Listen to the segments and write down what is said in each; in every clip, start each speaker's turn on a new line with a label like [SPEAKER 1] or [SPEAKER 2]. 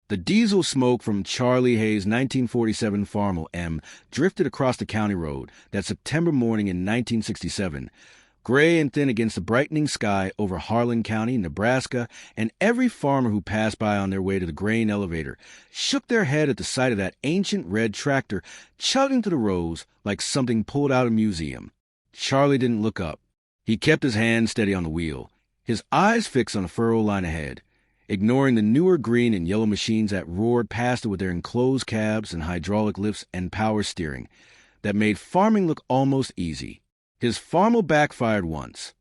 [SPEAKER 1] The diesel smoke from Charlie Hayes' 1947 Farmall M drifted across the county road that September morning in 1967, gray and thin against the brightening sky over Harlan County, Nebraska, and every farmer who passed by on their way to the grain elevator shook their head at the sight of that ancient red tractor chugging through the rows like something pulled out of a museum. Charlie didn't look up. He kept his hand steady on the wheel, his eyes fixed on the furrow line ahead, ignoring the newer green and yellow machines that roared past it with their enclosed cabs and hydraulic lifts and power steering that made farming look almost easy. His Farmall backfired once,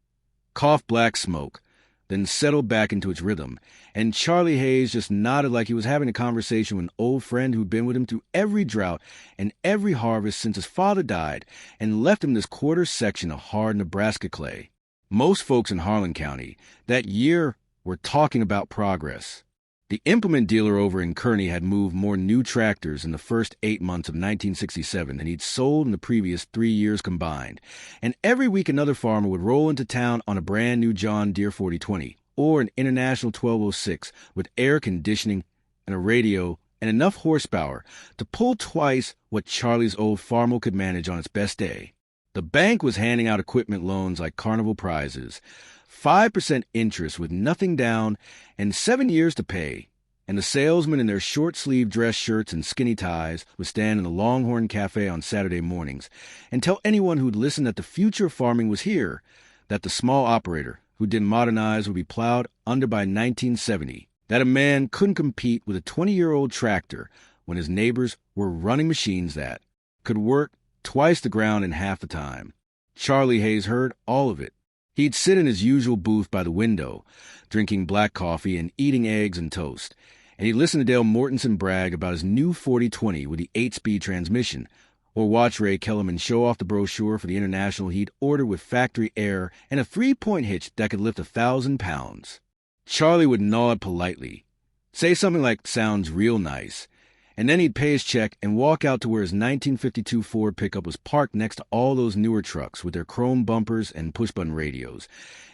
[SPEAKER 1] coughed black smoke, then settled back into its rhythm, and Charlie Hayes just nodded like he was having a conversation with an old friend who'd been with him through every drought and every harvest since his father died and left him this quarter section of hard Nebraska clay. Most folks in Harlan County that year were talking about progress. The implement dealer over in Kearney had moved more new tractors in the first 8 months of 1967 than he'd sold in the previous 3 years combined, and every week another farmer would roll into town on a brand new John Deere 4020 or an International 1206 with air conditioning and a radio and enough horsepower to pull twice what Charlie's old Farmall could manage on its best day. The bank was handing out equipment loans like carnival prizes, 5% interest with nothing down, and 7 years to pay, and the salesmen in their short-sleeved dress shirts and skinny ties would stand in the Longhorn Cafe on Saturday mornings and tell anyone who'd listened that the future of farming was here, that the small operator who didn't modernize would be plowed under by 1970, that a man couldn't compete with a 20-year-old tractor when his neighbors were running machines that could work twice the ground in half the time. Charlie Hayes heard all of it. He'd sit in his usual booth by the window, drinking black coffee and eating eggs and toast, and he'd listen to Dale Mortensen brag about his new 4020 with the 8-speed transmission, or watch Ray Kellerman show off the brochure for the International he'd ordered with factory air and a 3-point hitch that could lift 1,000 pounds. Charlie would nod politely, say something like, "Sounds real nice," and then he'd pay his check and walk out to where his 1952 Ford pickup was parked next to all those newer trucks with their chrome bumpers and push-button radios.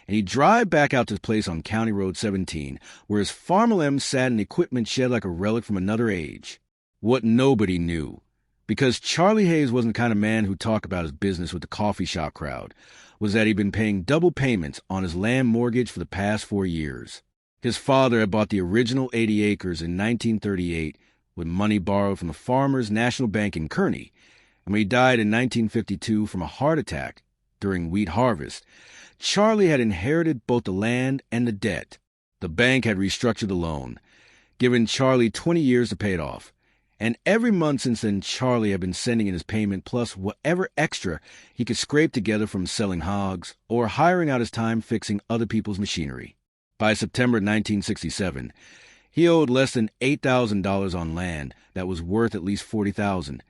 [SPEAKER 1] And he'd drive back out to his place on County Road 17, where his Farmall M sat in the equipment shed like a relic from another age. What nobody knew, because Charlie Hayes wasn't the kind of man who'd talk about his business with the coffee shop crowd, was that he'd been paying double payments on his land mortgage for the past 4 years. His father had bought the original 80 acres in 1938 with money borrowed from the Farmers National Bank in Kearney, and when he died in 1952 from a heart attack during wheat harvest, Charlie had inherited both the land and the debt. The bank had restructured the loan, given Charlie 20 years to pay it off, and every month since then Charlie had been sending in his payment plus whatever extra he could scrape together from selling hogs or hiring out his time fixing other people's machinery. By September 1967, he owed less than $8,000 on land that was worth at least $40,000,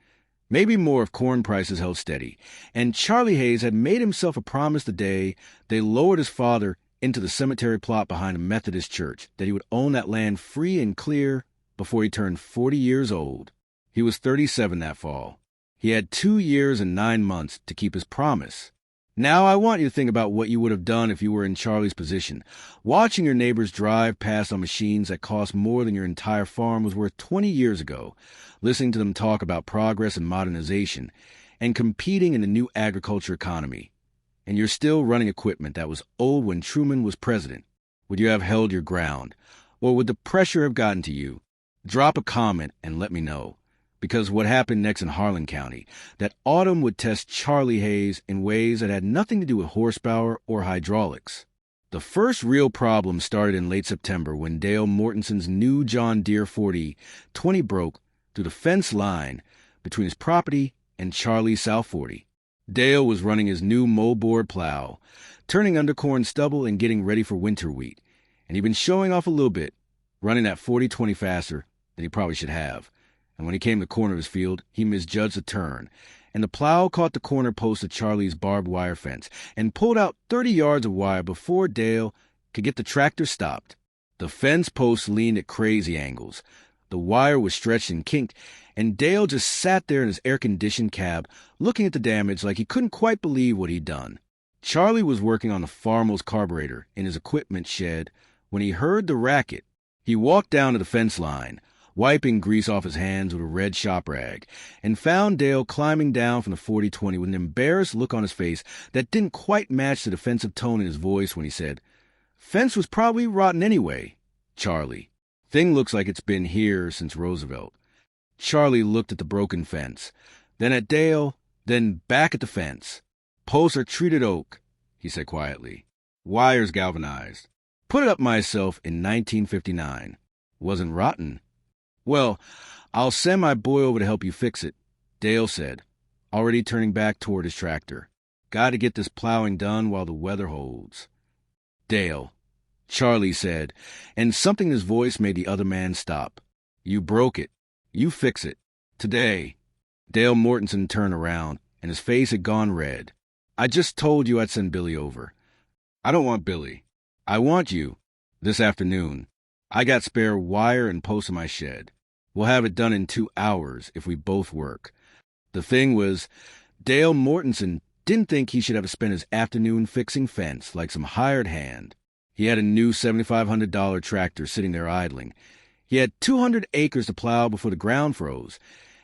[SPEAKER 1] maybe more if corn prices held steady, and Charlie Hayes had made himself a promise the day they lowered his father into the cemetery plot behind a Methodist church that he would own that land free and clear before he turned 40 years old. He was 37 that fall. He had 2 years and 9 months to keep his promise. Now I want you to think about what you would have done if you were in Charlie's position. Watching your neighbors drive past on machines that cost more than your entire farm was worth 20 years ago, listening to them talk about progress and modernization, and competing in the new agriculture economy. And you're still running equipment that was old when Truman was president. Would you have held your ground? Or would the pressure have gotten to you? Drop a comment and let me know. Because what happened next in Harlan County, that autumn would test Charlie Hayes in ways that had nothing to do with horsepower or hydraulics. The first real problem started in late September when Dale Mortensen's new John Deere 4020 broke through the fence line between his property and Charlie's South 40. Dale was running his new moldboard plow, turning under corn stubble and getting ready for winter wheat, and he'd been showing off a little bit, running that 4020 faster than he probably should have. And when he came to the corner of his field, he misjudged the turn, and the plow caught the corner post of Charlie's barbed wire fence and pulled out 30 yards of wire before Dale could get the tractor stopped. The fence post leaned at crazy angles. The wire was stretched and kinked, and Dale just sat there in his air-conditioned cab, looking at the damage like he couldn't quite believe what he'd done. Charlie was working on the Farmall's carburetor in his equipment shed when he heard the racket. He walked down to the fence line, wiping grease off his hands with a red shop rag, and found Dale climbing down from the 40-20 with an embarrassed look on his face that didn't quite match the defensive tone in his voice when he said, "Fence was probably rotten anyway, Charlie. Thing looks like it's been here since Roosevelt." Charlie looked at the broken fence, then at Dale, then back at the fence. "Posts are treated oak," he said quietly. "Wires galvanized. Put it up myself in 1959. Wasn't rotten." "Well, I'll send my boy over to help you fix it," Dale said, already turning back toward his tractor. "Got to get this plowing done while the weather holds." "Dale," Charlie said, and something in his voice made the other man stop. "You broke it. You fix it. Today." Dale Mortensen turned around, and his face had gone red. "I just told you I'd send Billy over." "I don't want Billy. I want you. This afternoon. I got spare wire and posts in my shed. We'll have it done in 2 hours if we both work." The thing was, Dale Mortensen didn't think he should have to spend his afternoon fixing fence like some hired hand. He had a new $7,500 tractor sitting there idling. He had 200 acres to plow before the ground froze,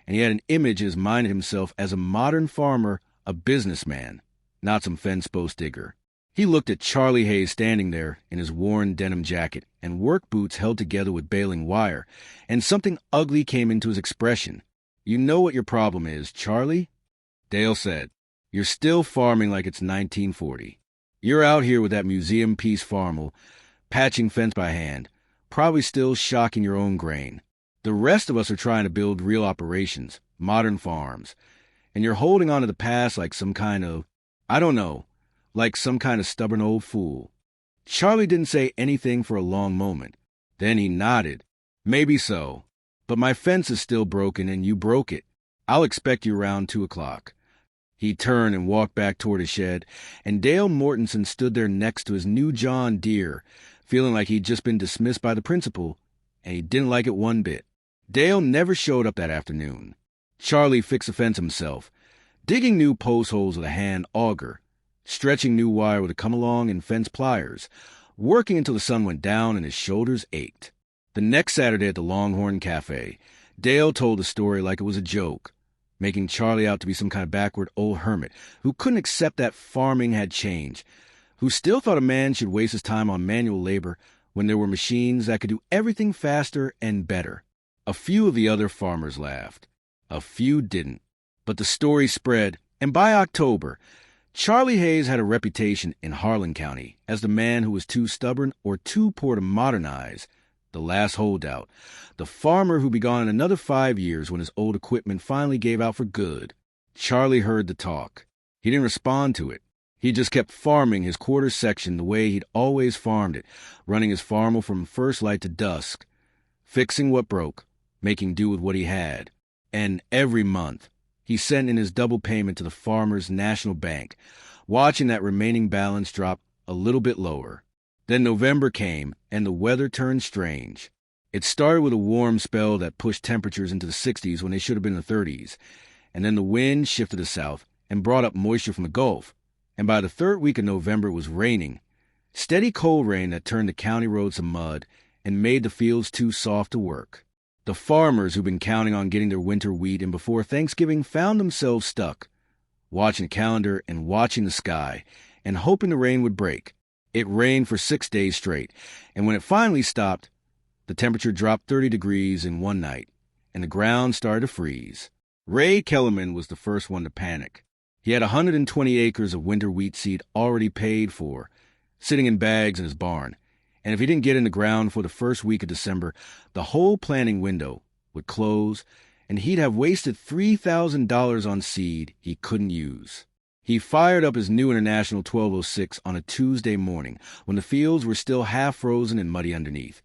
[SPEAKER 1] and he had an image in his mind of himself as a modern farmer, a businessman, not some fence post digger. He looked at Charlie Hayes standing there in his worn denim jacket and work boots held together with baling wire, and something ugly came into his expression. "You know what your problem is, Charlie?" Dale said. "You're still farming like it's 1940. You're out here with that museum piece Farmall, patching fence by hand, probably still shocking your own grain. The rest of us are trying to build real operations, modern farms, and you're holding on to the past like some kind of, I don't know, like some kind of stubborn old fool." Charlie didn't say anything for a long moment. Then he nodded. "Maybe so. But my fence is still broken and you broke it. I'll expect you around 2 o'clock. He turned and walked back toward his shed, and Dale Mortensen stood there next to his new John Deere, feeling like he'd just been dismissed by the principal, and he didn't like it one bit. Dale never showed up that afternoon. Charlie fixed the fence himself, digging new post holes with a hand auger, stretching new wire with a come-along and fence pliers, working until the sun went down and his shoulders ached. The next Saturday at the Longhorn Cafe, Dale told the story like it was a joke, making Charlie out to be some kind of backward old hermit who couldn't accept that farming had changed, who still thought a man should waste his time on manual labor when there were machines that could do everything faster and better. A few of the other farmers laughed. A few didn't. But the story spread, and by October, Charlie Hayes had a reputation in Harlan County as the man who was too stubborn or too poor to modernize, the last holdout, the farmer who'd be gone in another 5 years when his old equipment finally gave out for good. Charlie heard the talk. He didn't respond to it. He just kept farming his quarter section the way he'd always farmed it, running his Farmall from first light to dusk, fixing what broke, making do with what he had. And every month, he sent in his double payment to the Farmers National Bank, watching that remaining balance drop a little bit lower. Then November came, and the weather turned strange. It started with a warm spell that pushed temperatures into the 60s when they should have been in the 30s, and then the wind shifted to the south and brought up moisture from the Gulf, and by the 3rd week of November it was raining. Steady cold rain that turned the county roads to mud and made the fields too soft to work. The farmers who'd been counting on getting their winter wheat in before Thanksgiving found themselves stuck, watching the calendar and watching the sky, and hoping the rain would break. It rained for 6 days straight, and when it finally stopped, the temperature dropped 30 degrees in one night, and the ground started to freeze. Ray Kellerman was the first one to panic. He had 120 acres of winter wheat seed already paid for, sitting in bags in his barn, and if he didn't get in the ground for the first week of December, the whole planting window would close, and he'd have wasted $3,000 on seed he couldn't use. He fired up his new International 1206 on a Tuesday morning when the fields were still half frozen and muddy underneath,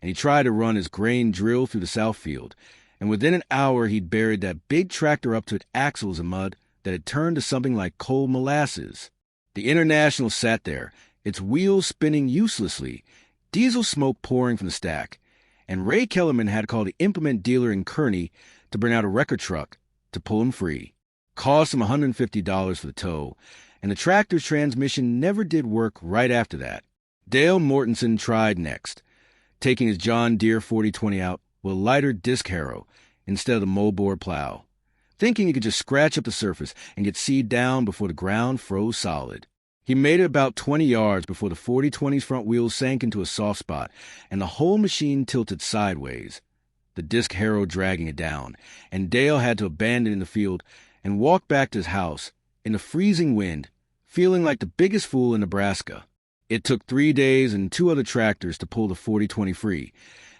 [SPEAKER 1] and he tried to run his grain drill through the south field, and within an hour he'd buried that big tractor up to its axles in mud that had turned to something like cold molasses. The International sat there, its wheels spinning uselessly, diesel smoke pouring from the stack, and Ray Kellerman had to call the implement dealer in Kearney to bring out a wrecker truck to pull him free. Cost him $150 for the tow, and the tractor's transmission never did work right after that. Dale Mortensen tried next, taking his John Deere 4020 out, with a lighter disc harrow instead of the moldboard plow, thinking he could just scratch up the surface and get seed down before the ground froze solid. He made it about 20 yards before the 40/20's front wheels sank into a soft spot and the whole machine tilted sideways, the disc harrow dragging it down, and Dale had to abandon the field and walk back to his house in the freezing wind, feeling like the biggest fool in Nebraska. It took 3 days and 2 other tractors to pull the 40/20 free,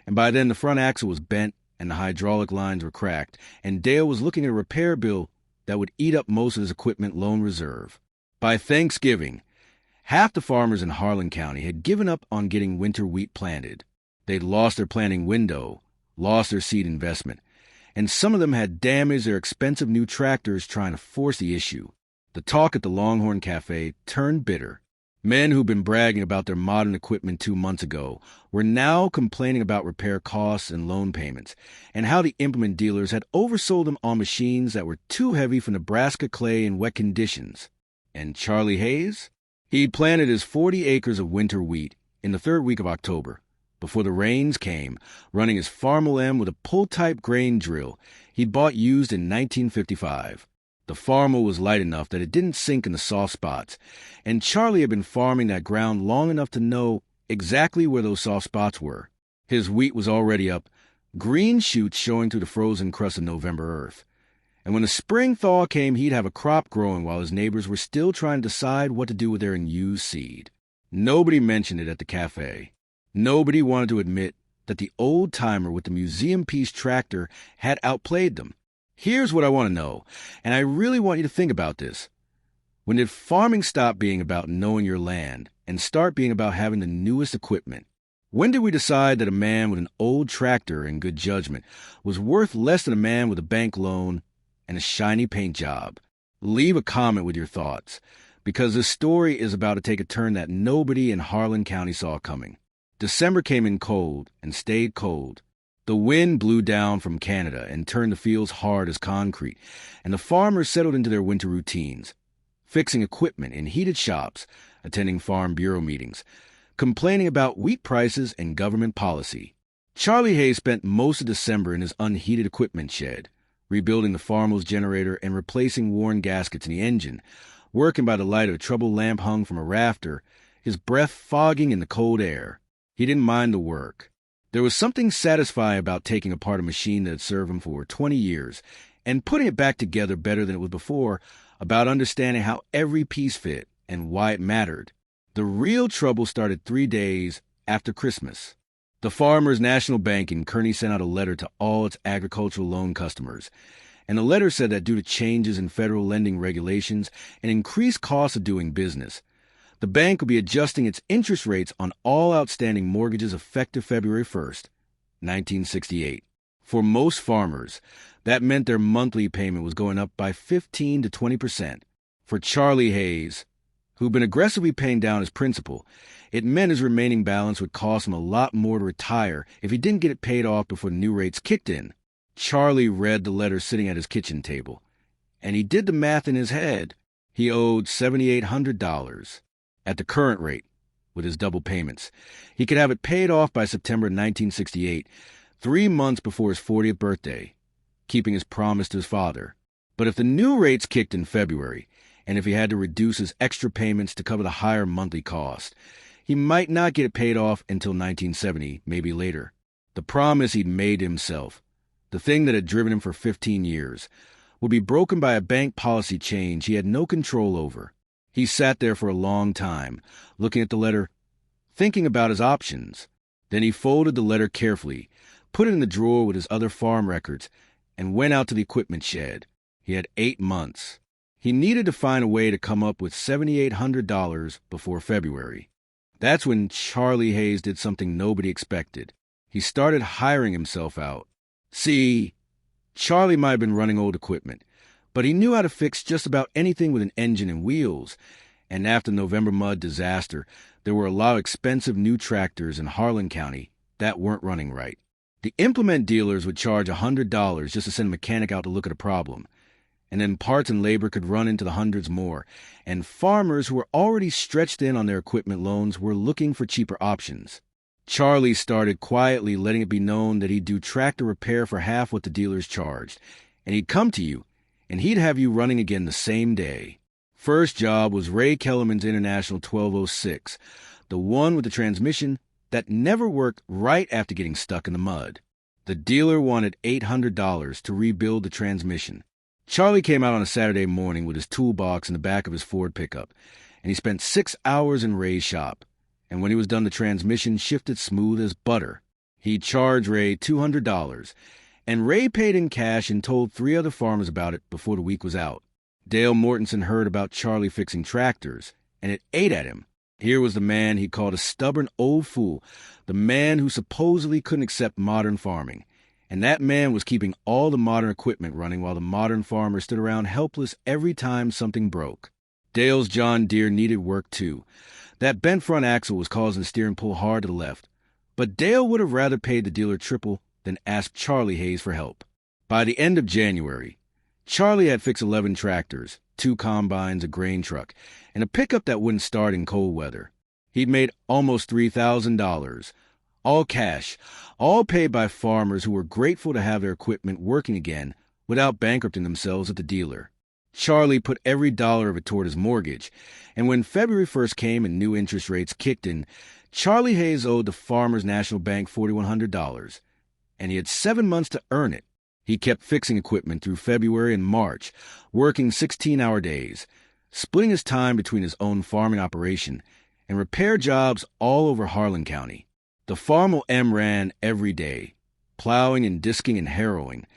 [SPEAKER 1] and by then the front axle was bent and the hydraulic lines were cracked, and Dale was looking at a repair bill that would eat up most of his equipment loan reserve. By Thanksgiving, half the farmers in Harlan County had given up on getting winter wheat planted. They'd lost their planting window, lost their seed investment, and some of them had damaged their expensive new tractors trying to force the issue. The talk at the Longhorn Cafe turned bitter. Men who'd been bragging about their modern equipment 2 months ago were now complaining about repair costs and loan payments, and how the implement dealers had oversold them on machines that were too heavy for Nebraska clay and wet conditions. And Charlie Hayes? He'd planted his 40 acres of winter wheat in the 3rd week of October. Before the rains came, running his Farmall M with a pull-type grain drill he'd bought used in 1955. The Farmall was light enough that it didn't sink in the soft spots, and Charlie had been farming that ground long enough to know exactly where those soft spots were. His wheat was already up, green shoots showing through the frozen crust of November earth. And when the spring thaw came, he'd have a crop growing while his neighbors were still trying to decide what to do with their unused seed. Nobody mentioned it at the cafe. Nobody wanted to admit that the old-timer with the museum-piece tractor had outplayed them. Here's what I want to know, and I really want you to think about this. When did farming stop being about knowing your land and start being about having the newest equipment? When did we decide that a man with an old tractor and good judgment was worth less than a man with a bank loan and a shiny paint job? Leave a comment with your thoughts, because this story is about to take a turn that nobody in Harlan County saw coming. December came in cold and stayed cold. The wind blew down from Canada and turned the fields hard as concrete, and the farmers settled into their winter routines, fixing equipment in heated shops, attending Farm Bureau meetings, complaining about wheat prices and government policy. Charlie Hayes spent most of December in his unheated equipment shed, rebuilding the Farmall's generator and replacing worn gaskets in the engine, working by the light of a trouble lamp hung from a rafter, his breath fogging in the cold air. He didn't mind the work. There was something satisfying about taking apart a machine that had served him for 20 years and putting it back together better than it was before, about understanding how every piece fit and why it mattered. The real trouble started 3 days after Christmas. The Farmers National Bank in Kearney sent out a letter to all its agricultural loan customers, and the letter said that due to changes in federal lending regulations and increased costs of doing business, the bank would be adjusting its interest rates on all outstanding mortgages effective February 1st, 1968. For most farmers, that meant their monthly payment was going up by 15 to 20%. For Charlie Hayes, who'd been aggressively paying down his principal, it meant his remaining balance would cost him a lot more to retire if he didn't get it paid off before the new rates kicked in. Charlie read the letter sitting at his kitchen table, and he did the math in his head. He owed $7,800. At the current rate, with his double payments, he could have it paid off by September 1968, 3 months before his 40th birthday, keeping his promise to his father. But if the new rates kicked in February, and if he had to reduce his extra payments to cover the higher monthly cost, he might not get it paid off until 1970, maybe later. The promise he'd made to himself, the thing that had driven him for 15 years, would be broken by a bank policy change he had no control over. He sat there for a long time, looking at the letter, thinking about his options. Then he folded the letter carefully, put it in the drawer with his other farm records, and went out to the equipment shed. He had 8 months. He needed to find a way to come up with $7,800 before February. That's when Charlie Hayes did something nobody expected. He started hiring himself out. See, Charlie might have been running old equipment, but he knew how to fix just about anything with an engine and wheels. And after the November mud disaster, there were a lot of expensive new tractors in Harlan County that weren't running right. The implement dealers would charge $100 just to send a mechanic out to look at a problem, and then parts and labor could run into the hundreds more, and farmers who were already stretched thin on their equipment loans were looking for cheaper options. Charlie started quietly letting it be known that he'd do tractor repair for half what the dealers charged, and he'd come to you, and he'd have you running again the same day. First job was Ray Kellerman's International 1206, the one with the transmission that never worked right after getting stuck in the mud. The dealer wanted $800 to rebuild the transmission. Charlie came out on a Saturday morning with his toolbox in the back of his Ford pickup, and he spent 6 hours in Ray's shop. And when he was done, the transmission shifted smooth as butter. He charged Ray $200, and Ray paid in cash and told 3 other farmers about it before the week was out. Dale Mortensen heard about Charlie fixing tractors, and it ate at him. Here was the man he called a stubborn old fool, the man who supposedly couldn't accept modern farming. And that man was keeping all the modern equipment running while the modern farmer stood around helpless every time something broke. Dale's John Deere needed work too. That bent front axle was causing the steering pull hard to the left. But Dale would have rather paid the dealer triple than ask Charlie Hayes for help. By the end of January, Charlie had fixed 11 tractors, 2 combines, a grain truck, and a pickup that wouldn't start in cold weather. He'd made almost $3,000, all cash, all paid by farmers who were grateful to have their equipment working again without bankrupting themselves at the dealer. Charlie put every dollar of it toward his mortgage, and when February 1st came and new interest rates kicked in, Charlie Hayes owed the Farmers National Bank $4,100, and he had 7 months to earn it. He kept fixing equipment through February and March, working 16-hour days, splitting his time between his own farming operation and repair jobs all over Harlan County. The Farmall M ran every day, plowing and disking and harrowing,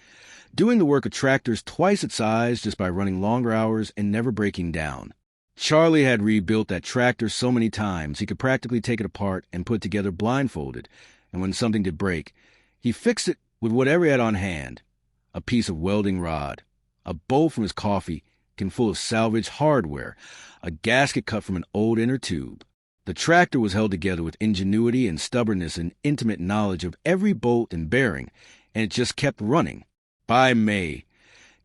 [SPEAKER 1] doing the work of tractors twice its size just by running longer hours and never breaking down. Charlie had rebuilt that tractor so many times he could practically take it apart and put it together blindfolded, and when something did break, he fixed it with whatever he had on hand. A piece of welding rod, a bowl from his coffee can full of salvaged hardware, a gasket cut from an old inner tube. The tractor was held together with ingenuity and stubbornness and intimate knowledge of every bolt and bearing, and it just kept running. By May,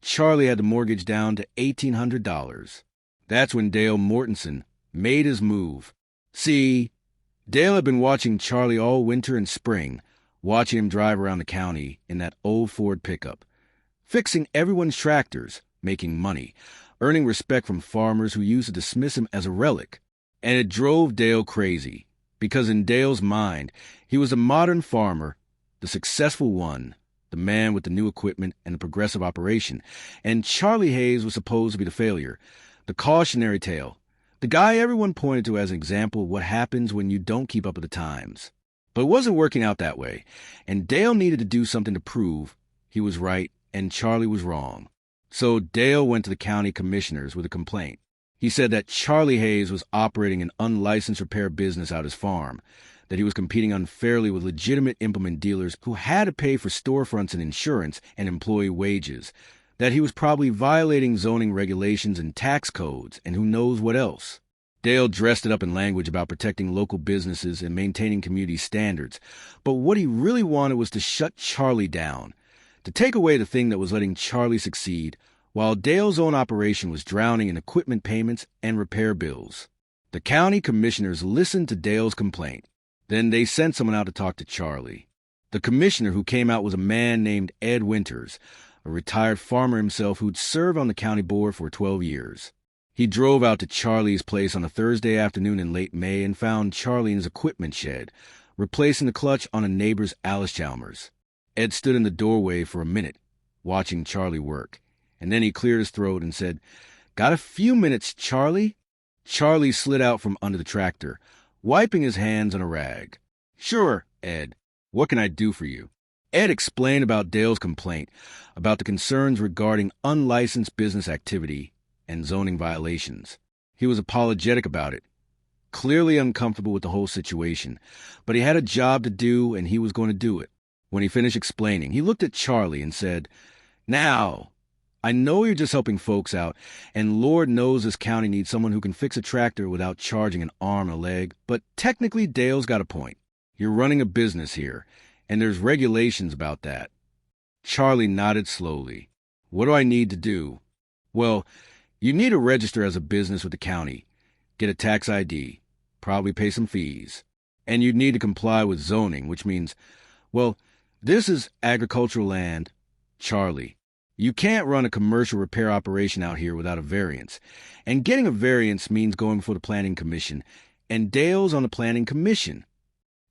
[SPEAKER 1] Charlie had the mortgage down to $1,800. That's when Dale Mortensen made his move. See, Dale had been watching Charlie all winter and spring, watching him drive around the county in that old Ford pickup, fixing everyone's tractors, making money, earning respect from farmers who used to dismiss him as a relic. And it drove Dale crazy, because in Dale's mind, he was a modern farmer, the successful one, the man with the new equipment and the progressive operation, and Charlie Hayes was supposed to be the failure, the cautionary tale, the guy everyone pointed to as an example of what happens when you don't keep up with the times. But it wasn't working out that way, and Dale needed to do something to prove he was right and Charlie was wrong. So Dale went to the county commissioners with a complaint. He said that Charlie Hayes was operating an unlicensed repair business out his farm, that he was competing unfairly with legitimate implement dealers who had to pay for storefronts and insurance and employee wages, that he was probably violating zoning regulations and tax codes and who knows what else. Dale dressed it up in language about protecting local businesses and maintaining community standards, but what he really wanted was to shut Charlie down, to take away the thing that was letting Charlie succeed, while Dale's own operation was drowning in equipment payments and repair bills. The county commissioners listened to Dale's complaint. Then they sent someone out to talk to Charlie. The commissioner who came out was a man named Ed Winters, a retired farmer himself who'd served on the county board for 12 years. He drove out to Charlie's place on a Thursday afternoon in late May and found Charlie in his equipment shed, replacing the clutch on a neighbor's Alice Chalmers. Ed stood in the doorway for a minute, watching Charlie work, and then he cleared his throat and said, "Got a few minutes, Charlie?" Charlie slid out from under the tractor, wiping his hands on a rag. "Sure, Ed. What can I do for you?" Ed explained about Dale's complaint, about the concerns regarding unlicensed business activity and zoning violations. He was apologetic about it, clearly uncomfortable with the whole situation, but he had a job to do and he was going to do it. When he finished explaining, he looked at Charlie and said, "Now, I know you're just helping folks out, and Lord knows this county needs someone who can fix a tractor without charging an arm and a leg, but technically Dale's got a point. You're running a business here, and there's regulations about that." Charlie nodded slowly. "What do I need to do?" "Well, you need to register as a business with the county, get a tax ID, probably pay some fees." And you'd need to comply with zoning, which means, well, this is agricultural land, Charlie. You can't run a commercial repair operation out here without a variance. And getting a variance means going before the Planning Commission, and Dale's on the Planning Commission.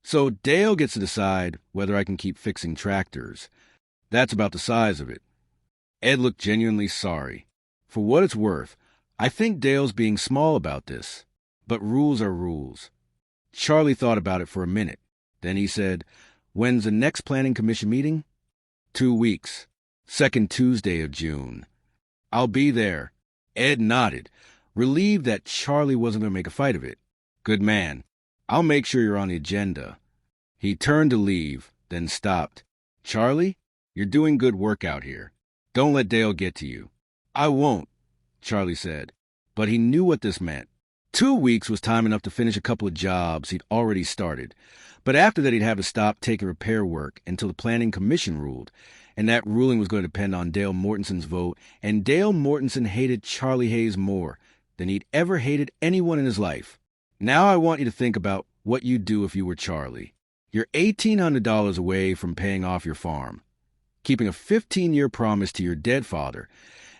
[SPEAKER 1] So Dale gets to decide whether I can keep fixing tractors. That's about the size of it. Ed looked genuinely sorry. For what it's worth, I think Dale's being small about this. But rules are rules. Charlie thought about it for a minute. Then he said, "When's the next Planning Commission meeting?" 2 weeks. Second Tuesday of June. "I'll be there." Ed nodded, relieved that Charlie wasn't going to make a fight of it. "Good man. I'll make sure you're on the agenda." He turned to leave, then stopped. "Charlie, you're doing good work out here. Don't let Dale get to you." "I won't," Charlie said. But he knew what this meant. 2 weeks was time enough to finish a couple of jobs he'd already started. But after that, he'd have to stop taking repair work until the Planning Commission ruled. And that ruling was going to depend on Dale Mortenson's vote. And Dale Mortenson hated Charlie Hayes more than he'd ever hated anyone in his life. Now I want you to think about what you'd do if you were Charlie. You're $1,800 away from paying off your farm, keeping a 15-year promise to your dead father,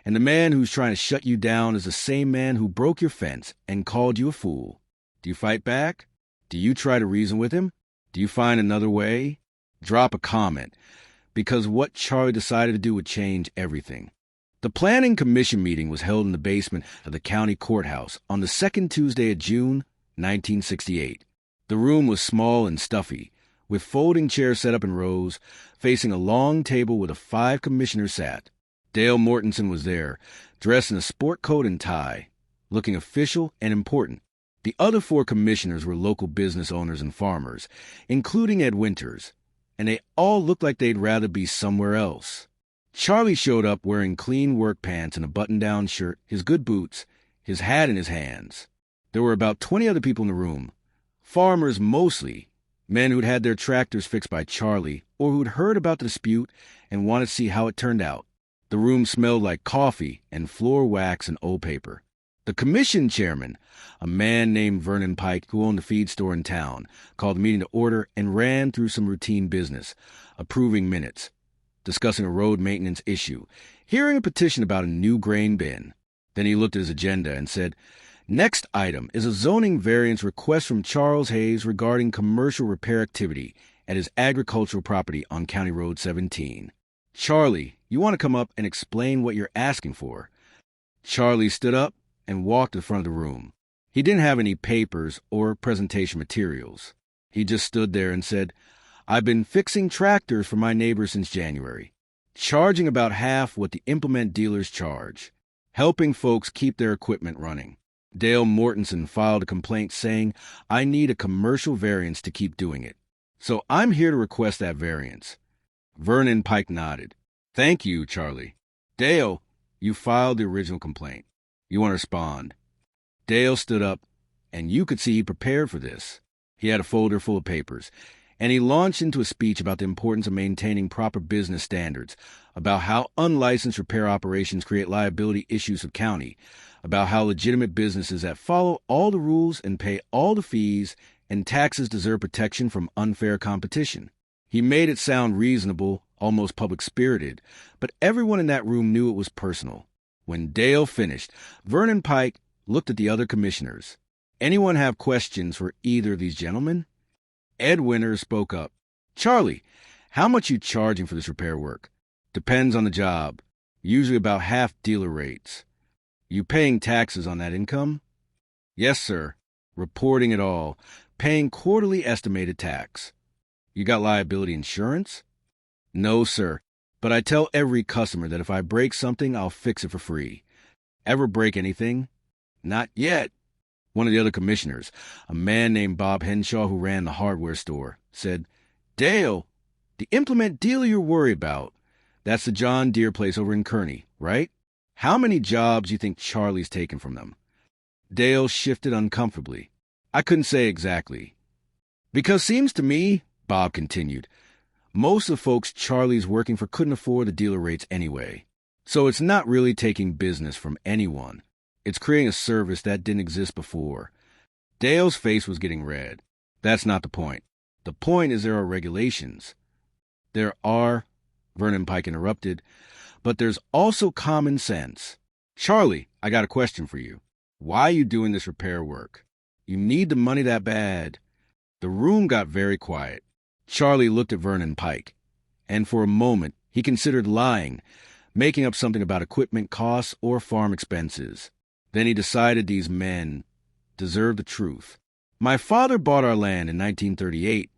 [SPEAKER 1] and the man who's trying to shut you down is the same man who broke your fence and called you a fool. Do you fight back? Do you try to reason with him? Do you find another way? Drop a comment, because what Charlie decided to do would change everything. The Planning Commission meeting was held in the basement of the county courthouse on the second Tuesday of June, 1968. The room was small and stuffy, with folding chairs set up in rows, facing a long table where the 5 commissioners sat. Dale Mortenson was there, dressed in a sport coat and tie, looking official and important. The other 4 commissioners were local business owners and farmers, including Ed Winters, and they all looked like they'd rather be somewhere else. Charlie showed up wearing clean work pants and a button-down shirt, his good boots, his hat in his hands. There were about 20 other people in the room, farmers mostly, men who'd had their tractors fixed by Charlie or who'd heard about the dispute and wanted to see how it turned out. The room smelled like coffee and floor wax and old paper. The commission chairman, a man named Vernon Pike who owned a feed store in town, called the meeting to order and ran through some routine business, approving minutes, discussing a road maintenance issue, hearing a petition about a new grain bin. Then he looked at his agenda and said, "Next item is a zoning variance request from Charles Hayes regarding commercial repair activity at his agricultural property on County Road 17. Charlie, you want to come up and explain what you're asking for?" Charlie stood up and walked to the front of the room. He didn't have any papers or presentation materials. He just stood there and said, "I've been fixing tractors for my neighbors since January, charging about half what the implement dealers charge, helping folks keep their equipment running." Dale Mortenson filed a complaint saying, "I need a commercial variance to keep doing it. So I'm here to request that variance." Vernon Pike nodded. "Thank you, Charlie." "Dale, you filed the original complaint. You want to respond?" Dale stood up, and you could see he prepared for this. He had a folder full of papers, and he launched into a speech about the importance of maintaining proper business standards, about how unlicensed repair operations create liability issues of county, about how legitimate businesses that follow all the rules and pay all the fees and taxes deserve protection from unfair competition. He made it sound reasonable, almost public-spirited, but everyone in that room knew it was personal. When Dale finished, Vernon Pike looked at the other commissioners. "Anyone have questions for either of these gentlemen?" Ed Winters spoke up. "Charlie, how much you charging for this repair work?" "Depends on the job. Usually about half dealer rates." "You paying taxes on that income?" "Yes, sir. Reporting it all. Paying quarterly estimated tax." "You got liability insurance?" "No, sir. But I tell every customer that if I break something, I'll fix it for free." "Ever break anything?" "Not yet." One of the other commissioners, a man named Bob Henshaw who ran the hardware store, said, "Dale, the implement dealer you're worried about, that's the John Deere place over in Kearney, right? How many jobs you think Charlie's taken from them?" Dale shifted uncomfortably. "I couldn't say exactly. Because seems to me," Bob continued, "most of the folks Charlie's working for couldn't afford the dealer rates anyway. So it's not really taking business from anyone. It's creating a service that didn't exist before." Dale's face was getting red. That's not the point. The point is there are regulations. There are, Vernon Pike interrupted, but there's also common sense. Charlie, I got a question for you. Why are you doing this repair work? You need the money that bad. The room got very quiet. Charlie looked at Vernon Pike, and for a moment he considered lying, making up something about equipment costs or farm expenses. Then he decided these men deserved the truth. My father bought our land in 1938,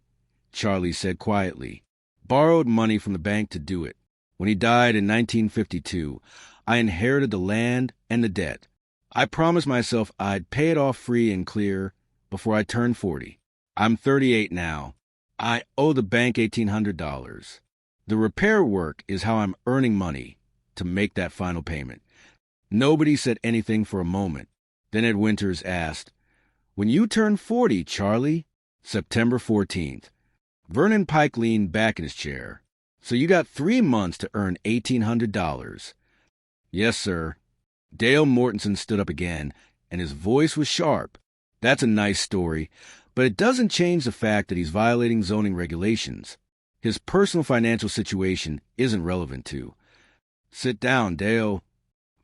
[SPEAKER 1] Charlie said quietly. Borrowed money from the bank to do it. When he died in 1952, I inherited the land and the debt. I promised myself I'd pay it off free and clear before I turned 40. I'm 38 now. I owe the bank $1,800. The repair work is how I'm earning money to make that final payment. Nobody said anything for a moment. Then Ed Winters asked, When you turn 40, Charlie? September 14th. Vernon Pike leaned back in his chair. So you got 3 months to earn $1,800. Yes, sir. Dale Mortensen stood up again, and his voice was sharp. That's a nice story, but it doesn't change the fact that he's violating zoning regulations. His personal financial situation isn't relevant to. Sit down, Dale.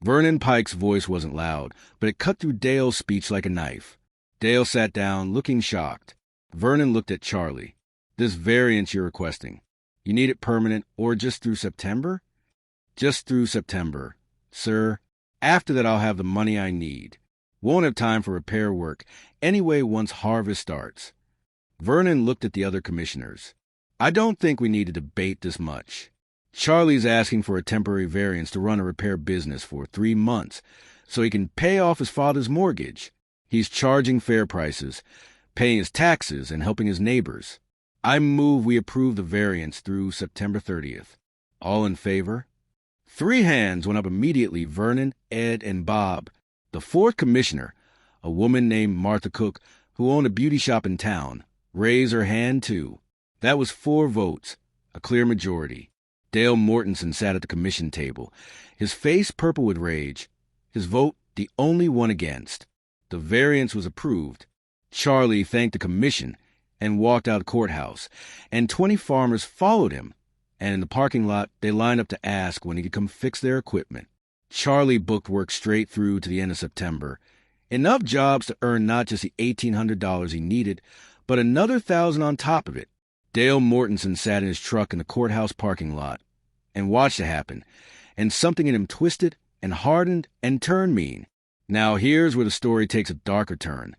[SPEAKER 1] Vernon Pike's voice wasn't loud, but it cut through Dale's speech like a knife. Dale sat down, looking shocked. Vernon looked at Charlie. This variance you're requesting, you need it permanent or just through September? Just through September, sir. After that, I'll have the money I need. Won't have time for repair work anyway once harvest starts. Vernon looked at the other commissioners. I don't think we need to debate this much. Charlie's asking for a temporary variance to run a repair business for 3 months so he can pay off his father's mortgage. He's charging fair prices, paying his taxes, and helping his neighbors. I move we approve the variance through September 30th. All in favor? 3 hands went up immediately, Vernon, Ed, and Bob. The 4th commissioner, a woman named Martha Cook, who owned a beauty shop in town, raised her hand too. That was 4 votes, a clear majority. Dale Mortensen sat at the commission table, his face purple with rage, his vote the only one against. The variance was approved. Charlie thanked the commission and walked out of the courthouse, and 20 farmers followed him, and in the parking lot they lined up to ask when he could come fix their equipment. Charlie booked work straight through to the end of September. Enough jobs to earn not just the $1,800 he needed, but another $1,000 on top of it. Dale Mortensen sat in his truck in the courthouse parking lot and watched it happen, and something in him twisted and hardened and turned mean. Now here's where the story takes a darker turn.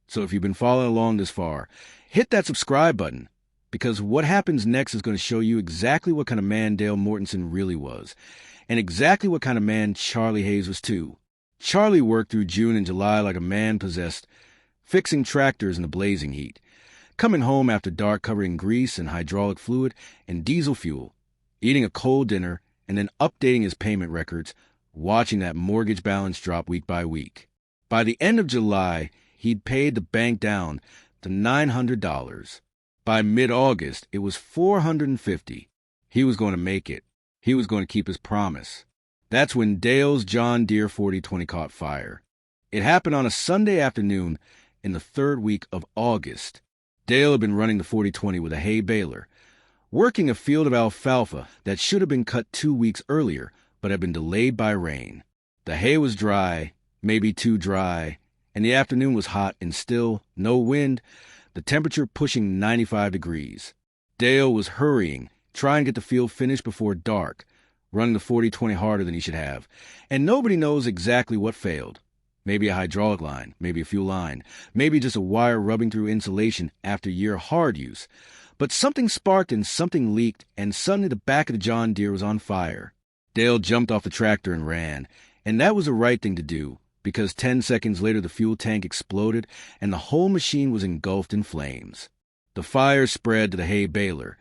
[SPEAKER 1] So if you've been following along this far, hit that subscribe button, because what happens next is going to show you exactly what kind of man Dale Mortensen really was, and exactly what kind of man Charlie Hayes was too. Charlie worked through June and July like a man possessed, fixing tractors in the blazing heat, coming home after dark covered in grease and hydraulic fluid and diesel fuel, eating a cold dinner, and then updating his payment records, watching that mortgage balance drop week by week. By the end of July, he'd paid the bank down to $900. By mid-August, it was $450. He was going to make it. He was going to keep his promise. That's when Dale's John Deere 4020 caught fire. It happened on a Sunday afternoon in the 3rd week of August. Dale had been running the 4020 with a hay baler, working a field of alfalfa that should have been cut 2 weeks earlier, but had been delayed by rain. The hay was dry, maybe too dry, and the afternoon was hot and still, no wind, the temperature pushing 95 degrees. Dale was hurrying, trying to get the field finished before dark, running the 4020 harder than he should have, and nobody knows exactly what failed. Maybe a hydraulic line, maybe a fuel line, maybe just a wire rubbing through insulation after year hard use. But something sparked and something leaked, and suddenly the back of the John Deere was on fire. Dale jumped off the tractor and ran, and that was the right thing to do, because 10 seconds later the fuel tank exploded and the whole machine was engulfed in flames. The fire spread to the hay baler,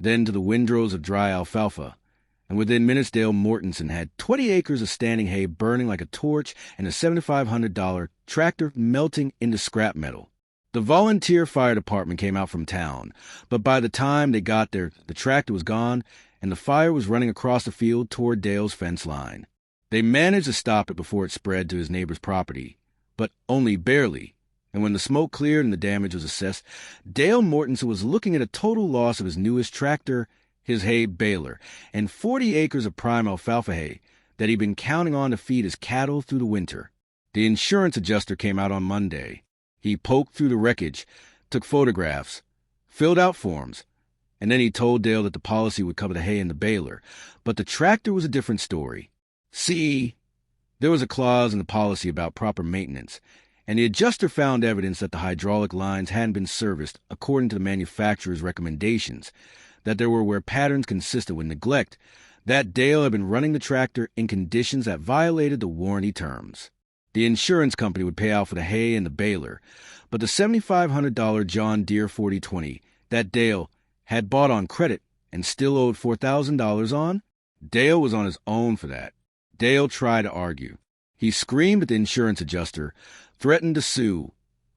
[SPEAKER 1] then to the windrows of dry alfalfa, and within minutes Dale Mortensen had 20 acres of standing hay burning like a torch and a $7,500 tractor melting into scrap metal. The volunteer fire department came out from town, but by the time they got there, the tractor was gone and the fire was running across the field toward Dale's fence line. They managed to stop it before it spread to his neighbor's property, but only barely, And when the smoke cleared and the damage was assessed, Dale Mortensen was looking at a total loss of his newest tractor, his hay baler, and 40 acres of prime alfalfa hay that he'd been counting on to feed his cattle through the winter. The insurance adjuster came out on Monday. He poked through the wreckage, took photographs, filled out forms, and then he told Dale that the policy would cover the hay and the baler. But the tractor was a different story. See, there was a clause in the policy about proper maintenance, and the adjuster found evidence that the hydraulic lines hadn't been serviced according to the manufacturer's recommendations, that there were patterns consistent with neglect, that Dale had been running the tractor in conditions that violated the warranty terms. The insurance company would pay out for the hay and the baler, but the $7,500 John Deere 4020 that Dale had bought on credit and still owed $4,000 on, Dale was on his own for that. Dale tried to argue. He screamed at the insurance adjuster, threatened to sue,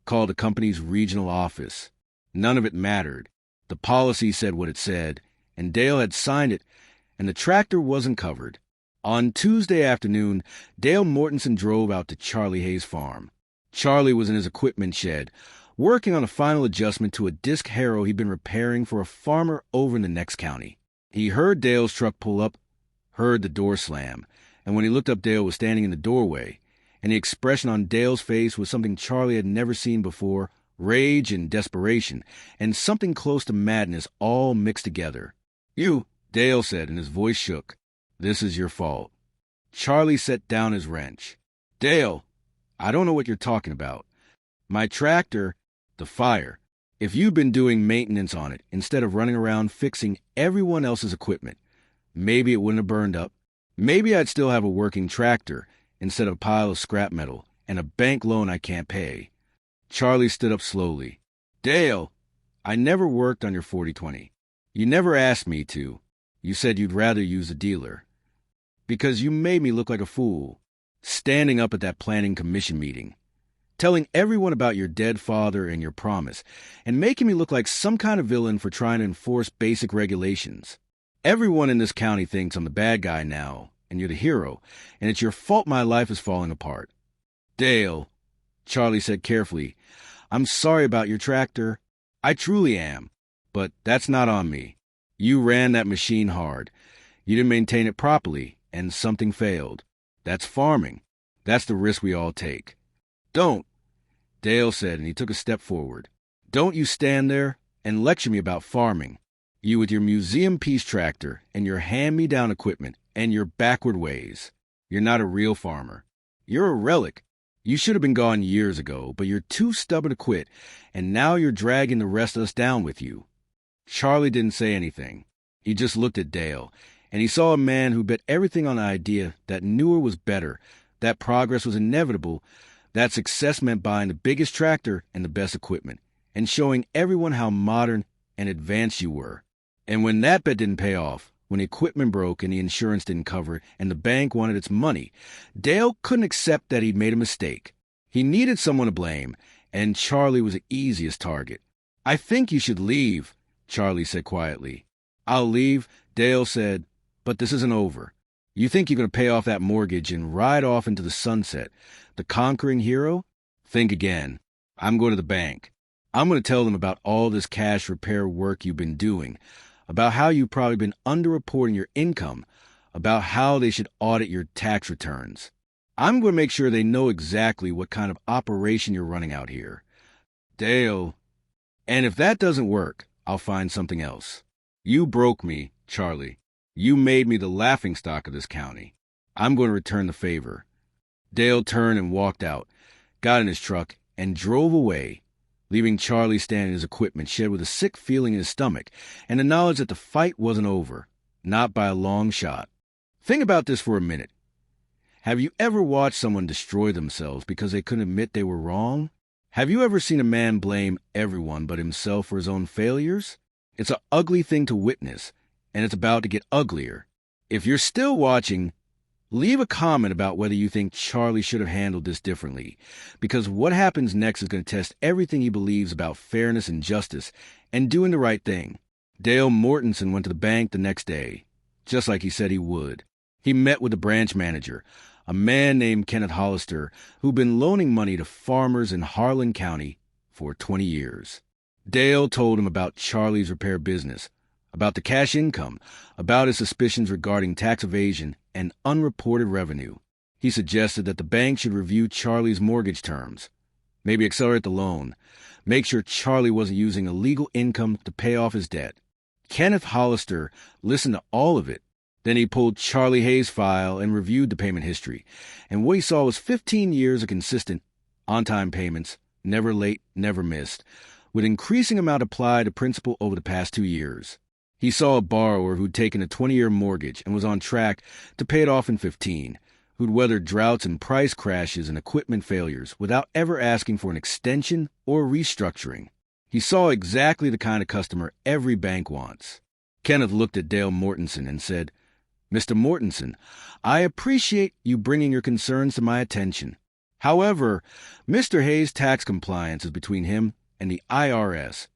[SPEAKER 1] called the company's regional office. None of it mattered. The policy said what it said, and Dale had signed it, and the tractor wasn't covered. On Tuesday afternoon, Dale Mortensen drove out to Charlie Hay's farm. Charlie was in his equipment shed, working on a final adjustment to a disc harrow he'd been repairing for a farmer over in the next county. He heard Dale's truck pull up, heard the door slam, and when he looked up, Dale was standing in the doorway, and the expression on Dale's face was something Charlie had never seen before, rage and desperation, and something close to madness all mixed together. "You," Dale said, and his voice shook. "This is your fault." Charlie set down his wrench. "Dale, I don't know what you're talking about. My tractor, the fire, if you'd been doing maintenance on it instead of running around fixing everyone else's equipment, maybe it wouldn't have burned up. Maybe I'd still have a working tractor instead of a pile of scrap metal and a bank loan I can't pay." Charlie stood up slowly. "Dale, I never worked on your 4020. You never asked me to. You said you'd rather use a dealer. Because you made me look like a fool, standing up at that planning commission meeting, telling everyone about your dead father and your promise, and making me look like some kind of villain for trying to enforce basic regulations. Everyone in this county thinks I'm the bad guy now, and you're the hero, and it's your fault my life is falling apart." "Dale," Charlie said carefully, "I'm sorry about your tractor. I truly am. But that's not on me. You ran that machine hard. You didn't maintain it properly, and something failed. That's farming. That's the risk we all take. Don't," Dale said, and he took a step forward. "Don't you stand there and lecture me about farming. You with your museum piece tractor and your hand-me-down equipment and your backward ways. You're not a real farmer. You're a relic. You should have been gone years ago, but you're too stubborn to quit, and now you're dragging the rest of us down with you." Charlie didn't say anything. He just looked at Dale, and he saw a man who bet everything on the idea that newer was better, that progress was inevitable, that success meant buying the biggest tractor and the best equipment, and showing everyone how modern and advanced you were. And when that bet didn't pay off, when the equipment broke and the insurance didn't cover it and the bank wanted its money, Dale couldn't accept that he'd made a mistake. He needed someone to blame, and Charlie was the easiest target. "I think you should leave," Charlie said quietly. "I'll leave," Dale said, "but this isn't over. You think you're going to pay off that mortgage and ride off into the sunset, the conquering hero? Think again. I'm going to the bank. I'm going to tell them about all this cash repair work you've been doing, about how you've probably been underreporting your income, about how they should audit your tax returns. I'm going to make sure they know exactly what kind of operation you're running out here. Dale, and if that doesn't work, I'll find something else. You broke me, Charlie. You made me the laughingstock of this county. I'm going to return the favor." Dale turned and walked out, got in his truck, and drove away, leaving Charlie standing in his equipment shed with a sick feeling in his stomach and the knowledge that the fight wasn't over, not by a long shot. Think about this for a minute. Have you ever watched someone destroy themselves because they couldn't admit they were wrong? Have you ever seen a man blame everyone but himself for his own failures? It's an ugly thing to witness, and it's about to get uglier. If you're still watching, leave a comment about whether you think Charlie should have handled this differently, because what happens next is going to test everything he believes about fairness and justice and doing the right thing. Dale Mortensen went to the bank the next day, just like he said he would. He met with the branch manager, a man named Kenneth Hollister who'd been loaning money to farmers in Harlan County for 20 years. Dale told him about Charlie's repair business, about the cash income, about his suspicions regarding tax evasion and unreported revenue. He suggested that the bank should review Charlie's mortgage terms, maybe accelerate the loan, make sure Charlie wasn't using illegal income to pay off his debt. Kenneth Hollister listened to all of it. Then he pulled Charlie Hayes' file and reviewed the payment history, and what he saw was 15 years of consistent, on-time payments, never late, never missed, with increasing amount applied to principal over the past 2 years. He saw a borrower who'd taken a 20-year mortgage and was on track to pay it off in 15, who'd weathered droughts and price crashes and equipment failures without ever asking for an extension or restructuring. He saw exactly the kind of customer every bank wants. Kenneth looked at Dale Mortensen and said, "Mr. Mortensen, I appreciate you bringing your concerns to my attention. However, Mr. Hayes' tax compliance is between him and the IRS,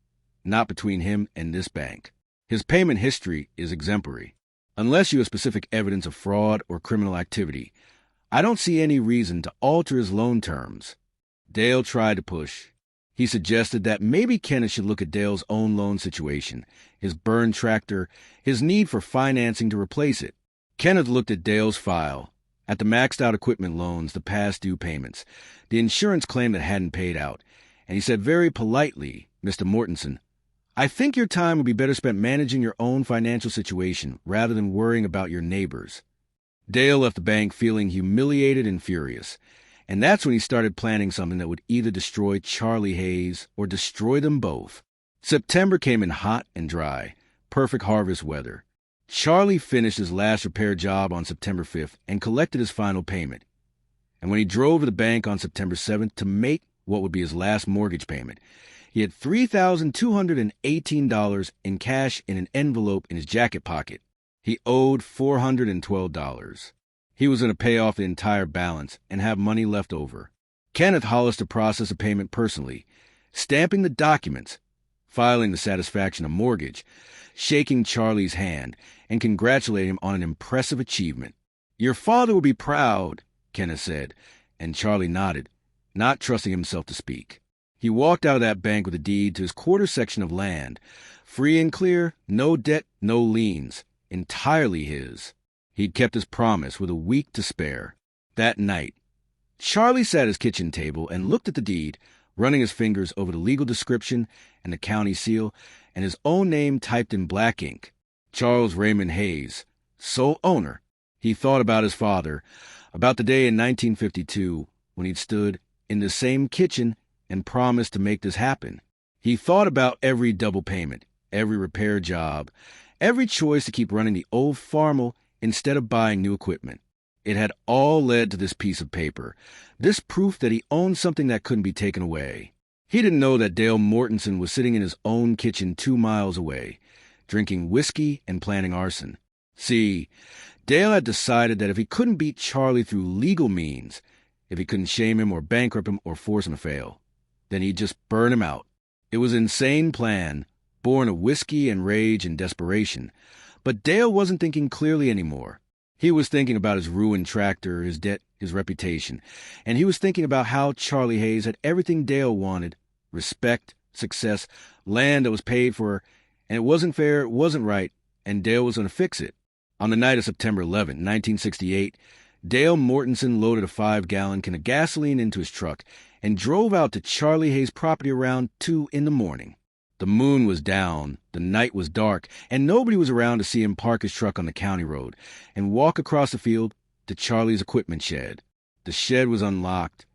[SPEAKER 1] not between him and this bank. His payment history is exemplary. Unless you have specific evidence of fraud or criminal activity, I don't see any reason to alter his loan terms." Dale tried to push. He suggested that maybe Kenneth should look at Dale's own loan situation, his burned tractor, his need for financing to replace it. Kenneth looked at Dale's file, at the maxed-out equipment loans, the past due payments, the insurance claim that hadn't paid out, and he said very politely, "Mr. Mortensen, I think your time would be better spent managing your own financial situation rather than worrying about your neighbors." Dale left the bank feeling humiliated and furious, and that's when he started planning something that would either destroy Charlie Hayes or destroy them both. September came in hot and dry, perfect harvest weather. Charlie finished his last repair job on September 5th and collected his final payment. And when he drove to the bank on September 7th to make what would be his last mortgage payment, he had $3,218 in cash in an envelope in his jacket pocket. He owed $412. He was going to pay off the entire balance and have money left over. Kenneth Hollister processed the payment personally, stamping the documents, filing the satisfaction of mortgage, shaking Charlie's hand, and congratulating him on an impressive achievement. "Your father will be proud," Kenneth said, and Charlie nodded, not trusting himself to speak. He walked out of that bank with a deed to his quarter section of land, free and clear, no debt, no liens, entirely his. He'd kept his promise with a week to spare. That night, Charlie sat at his kitchen table and looked at the deed, running his fingers over the legal description and the county seal, and his own name typed in black ink. Charles Raymond Hayes, sole owner. He thought about his father, about the day in 1952 when he'd stood in the same kitchen and promised to make this happen. He thought about every double payment, every repair job, every choice to keep running the old Farmall instead of buying new equipment. It had all led to this piece of paper, this proof that he owned something that couldn't be taken away. He didn't know that Dale Mortensen was sitting in his own kitchen 2 miles away, drinking whiskey and planning arson. See, Dale had decided that if he couldn't beat Charlie through legal means, if he couldn't shame him or bankrupt him or force him to fail, then he'd just burn him out. It was an insane plan, born of whiskey and rage and desperation. But Dale wasn't thinking clearly anymore. He was thinking about his ruined tractor, his debt, his reputation, and he was thinking about how Charlie Hayes had everything Dale wanted: respect, success, land that was paid for, and it wasn't fair, it wasn't right, and Dale was going to fix it. On the night of September 11, 1968, Dale Mortensen loaded a 5-gallon can of gasoline into his truck and drove out to Charlie Hayes' property around 2 in the morning. The moon was down, the night was dark, and nobody was around to see him park his truck on the county road and walk across the field to Charlie's equipment shed. The shed was unlocked,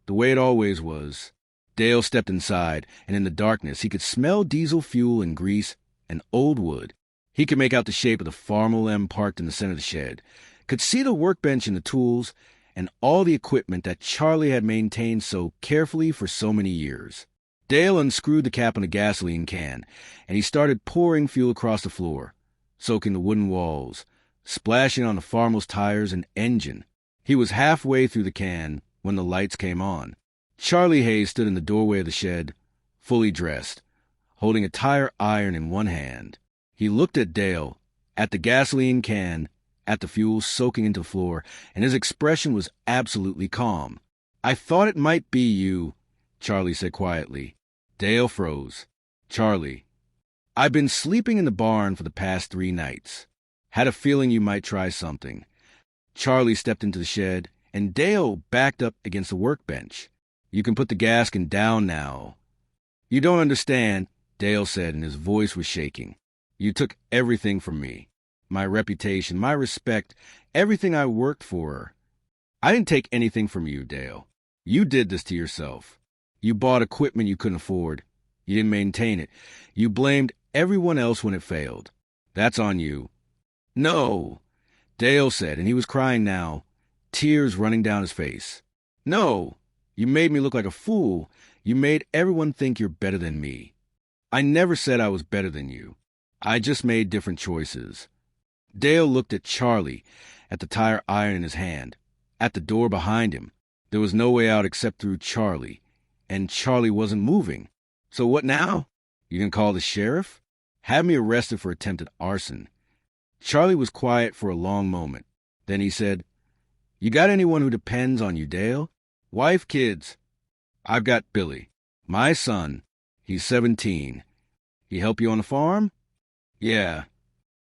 [SPEAKER 1] the way it always was. Dale stepped inside, and in the darkness he could smell diesel fuel and grease and old wood. He could make out the shape of the Farmall M parked in the center of the shed, could see the workbench and the tools, and all the equipment that Charlie had maintained so carefully for so many years. Dale unscrewed the cap on the gasoline can, and he started pouring fuel across the floor, soaking the wooden walls, splashing on the Farmall's tires and engine. He was halfway through the can when the lights came on. Charlie Hayes stood in the doorway of the shed, fully dressed, holding a tire iron in one hand. He looked at Dale, at the gasoline can, at the fuel soaking into the floor, and his expression was absolutely calm. "I thought it might be you," Charlie said quietly. Dale froze. "Charlie, I've been sleeping in the barn for the past 3 nights. Had a feeling you might try something." Charlie stepped into the shed, and Dale backed up against the workbench. "You can put the gasket down now." "You don't understand," Dale said, and his voice was shaking. "You took everything from me. My reputation, my respect, everything I worked for. I didn't take anything from you, Dale. You did this to yourself. You bought equipment you couldn't afford. You didn't maintain it. You blamed everyone else when it failed. That's on you." "No," Dale said, and he was crying now, tears running down his face. "No, you made me look like a fool. You made everyone think you're better than me. I never said I was better than you. I just made different choices." Dale looked at Charlie, at the tire iron in his hand, at the door behind him. There was no way out except through Charlie, and Charlie wasn't moving. "So what now? You gonna call the sheriff? Have me arrested for attempted arson." Charlie was quiet for a long moment. Then he said, "You got anyone who depends on you, Dale? Wife, kids?" "I've got Billy, my son. He's 17. He help you on the farm?" "Yeah."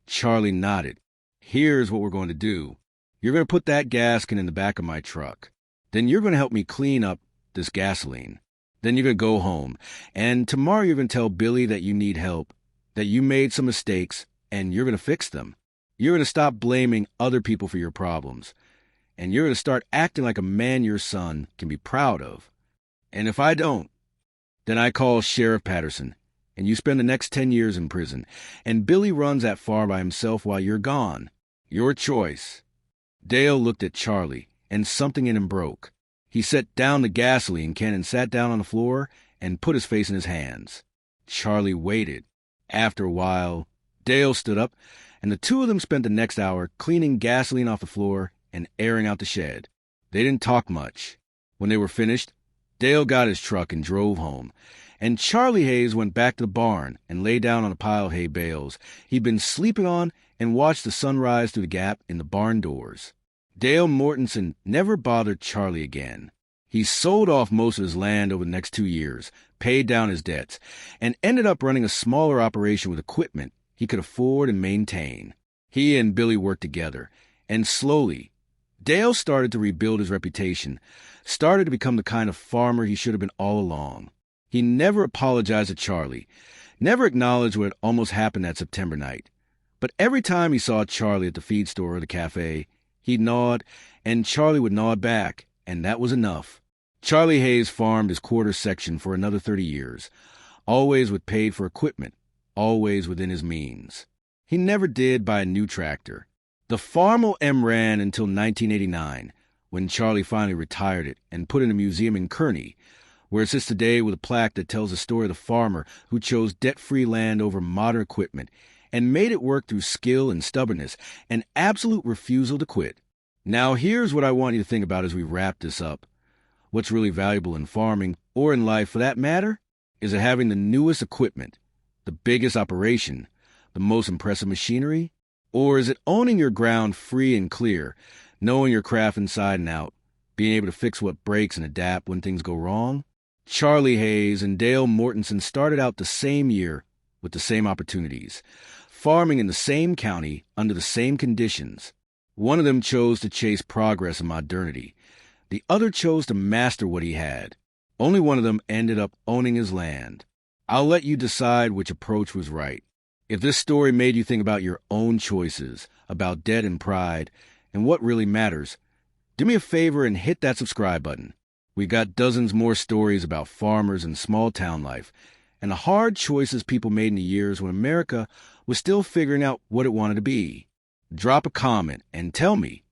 [SPEAKER 1] Charlie nodded. "Here's what we're going to do. You're going to put that gasket in the back of my truck. Then you're going to help me clean up this gasoline. Then you're going to go home. And tomorrow you're going to tell Billy that you need help, that you made some mistakes, and you're going to fix them. You're going to stop blaming other people for your problems. And you're going to start acting like a man your son can be proud of. And if I don't, then I call Sheriff Patterson, and you spend the next 10 years in prison, and Billy runs that farm by himself while you're gone. Your choice." Dale looked at Charlie, and something in him broke. He set down the gasoline can and sat down on the floor and put his face in his hands. Charlie waited. After a while, Dale stood up, and the two of them spent the next hour cleaning gasoline off the floor and airing out the shed. They didn't talk much. When they were finished, Dale got his truck and drove home, and Charlie Hayes went back to the barn and lay down on a pile of hay bales he'd been sleeping on and watched the sun rise through the gap in the barn doors. Dale Mortensen never bothered Charlie again. He sold off most of his land over the next 2 years, paid down his debts, and ended up running a smaller operation with equipment he could afford and maintain. He and Billy worked together, and slowly, Dale started to rebuild his reputation, started to become the kind of farmer he should have been all along. He never apologized to Charlie, never acknowledged what had almost happened that September night. But every time he saw Charlie at the feed store or the cafe, he'd nod, and Charlie would nod back, and that was enough. Charlie Hayes farmed his quarter section for another 30 years, always with paid for equipment, always within his means. He never did buy a new tractor. The Farmall M ran until 1989, when Charlie finally retired it and put it in a museum in Kearney, where it sits today with a plaque that tells the story of the farmer who chose debt-free land over modern equipment and made it work through skill and stubbornness and absolute refusal to quit. Now here's what I want you to think about as we wrap this up. What's really valuable in farming, or in life for that matter, is it having the newest equipment, the biggest operation, the most impressive machinery? Or is it owning your ground free and clear, knowing your craft inside and out, being able to fix what breaks and adapt when things go wrong? Charlie Hayes and Dale Mortensen started out the same year with the same opportunities, farming in the same county under the same conditions. One of them chose to chase progress and modernity. The other chose to master what he had. Only one of them ended up owning his land. I'll let you decide which approach was right. If this story made you think about your own choices, about debt and pride, and what really matters, do me a favor and hit that subscribe button. We got dozens more stories about farmers and small town life, and the hard choices people made in the years when America was still figuring out what it wanted to be. Drop a comment and tell me,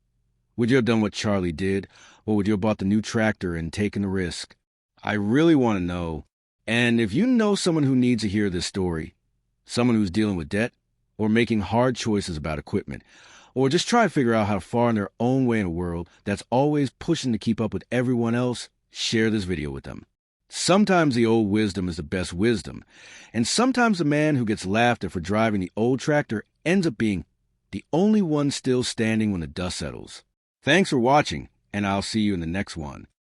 [SPEAKER 1] would you have done what Charlie did, or would you have bought the new tractor and taken the risk? I really want to know. And if you know someone who needs to hear this story, someone who's dealing with debt, or making hard choices about equipment, or just try to figure out how to farm their own way in a world that's always pushing to keep up with everyone else, share this video with them. Sometimes the old wisdom is the best wisdom, and sometimes the man who gets laughed at for driving the old tractor ends up being the only one still standing when the dust settles. Thanks for watching, and I'll see you in the next one.